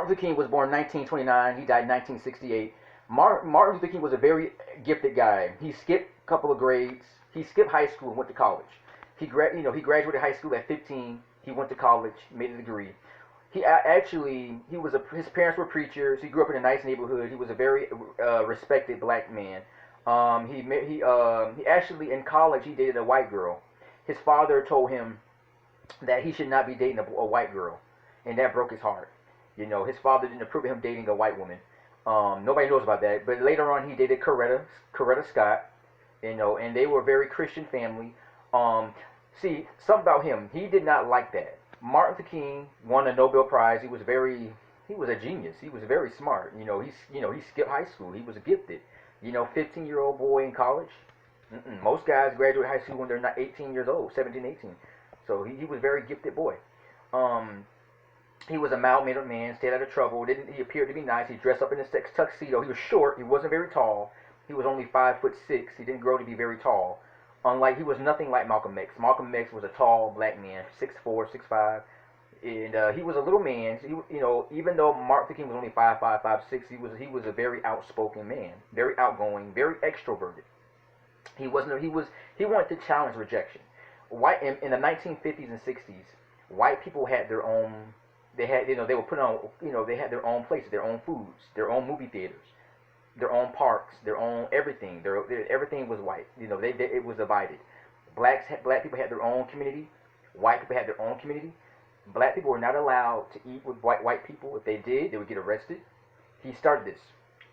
Martin Luther King was born in 1929. He died in 1968. Martin Luther King was a very gifted guy. He skipped a couple of grades. He skipped high school and went to college. He graduated high school at 15. He went to college, made a degree. His parents were preachers. He grew up in a nice neighborhood. He was a very respected black man. He actually in college he dated a white girl. His father told him that he should not be dating a white girl, and that broke his heart. His father didn't approve of him dating a white woman. Nobody knows about that, but later on he dated Coretta Scott. And they were a very Christian family. See, something about him, he did not like that. Martin Luther King won a Nobel Prize. He was a genius. He was very smart. He skipped high school. He was gifted. 15-year-old boy in college. Most guys graduate high school when they're not 18 years old, 17, 18. So he was a very gifted boy. He was a mild-mannered man, stayed out of trouble. He appeared to be nice. He dressed up in a tuxedo. He was short. He wasn't very tall. He was only 5'6". He didn't grow to be very tall. He was nothing like Malcolm X. Malcolm X was a tall black man, 6'4", 6'5", and he was a little man. Even though Martin Luther King was only 5'5", 5'6", he was a very outspoken man, very outgoing, very extroverted. He wanted to challenge rejection. In the 1950s and 60s, white people had their own. They were put on. They had their own places, their own foods, their own movie theaters, their own parks, their own everything. Everything was white. It was divided. Black people had their own community. White people had their own community. Black people were not allowed to eat with white people. If they did, they would get arrested. He started this.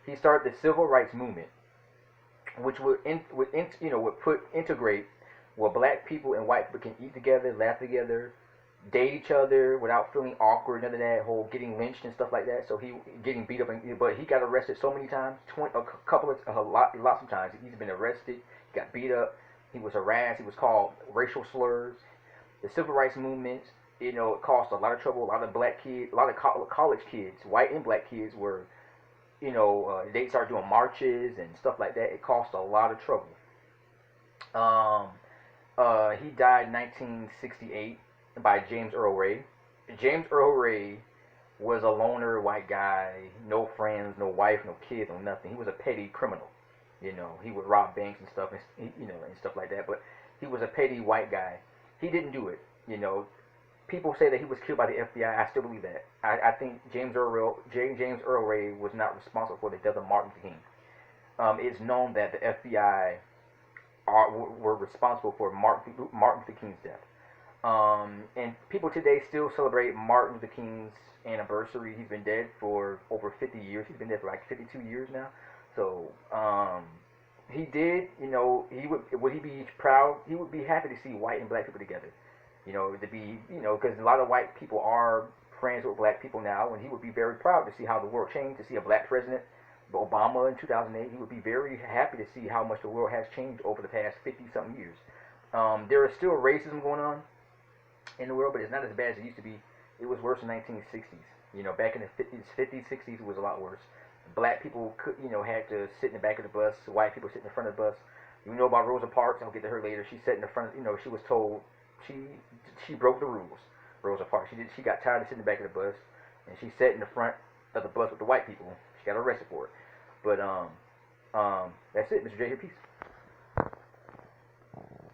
He started the civil rights movement, which would integrate where black people and white people can eat together, laugh together, date each other without feeling awkward, none of that whole getting lynched and stuff like that. So he getting beat up, but he got arrested so many times, lots of times. He's been arrested, he got beat up, he was harassed, he was called racial slurs. The civil rights movement, it caused a lot of trouble. A lot of black kids, a lot of college kids, white and black kids were, they started doing marches and stuff like that. It caused a lot of trouble. He died in 1968 by James Earl Ray. James Earl Ray was a loner white guy, no friends, no wife, no kids, no nothing. He was a petty criminal. He would rob banks and stuff, and stuff like that. But he was a petty white guy. He didn't do it. People say that he was killed by the FBI. I still believe that. I think James Earl Ray was not responsible for the death of Martin Luther King. It's known that the FBI were responsible for Martin Luther King's death. And people today still celebrate Martin Luther King's anniversary. He's been dead for over 50 years. He's been dead for like 52 years now. So, he did, would he be proud? He would be happy to see white and black people together. Because a lot of white people are friends with black people now, and he would be very proud to see how the world changed, to see a black president, Obama in 2008. He would be very happy to see how much the world has changed over the past 50-something years. There is still racism going on in the world, but it's not as bad as it used to be. It was worse in the 1960s. Back in the 50s, 60s, it was a lot worse. Black people had to sit in the back of the bus. White people sit in the front of the bus. You know about Rosa Parks. I'll get to her later. She sat in the front. She was told she broke the rules. Rosa Parks. She got tired of sitting in the back of the bus, and she sat in the front of the bus with the white people. She got arrested for it. But that's it, Mr. J. Here, peace.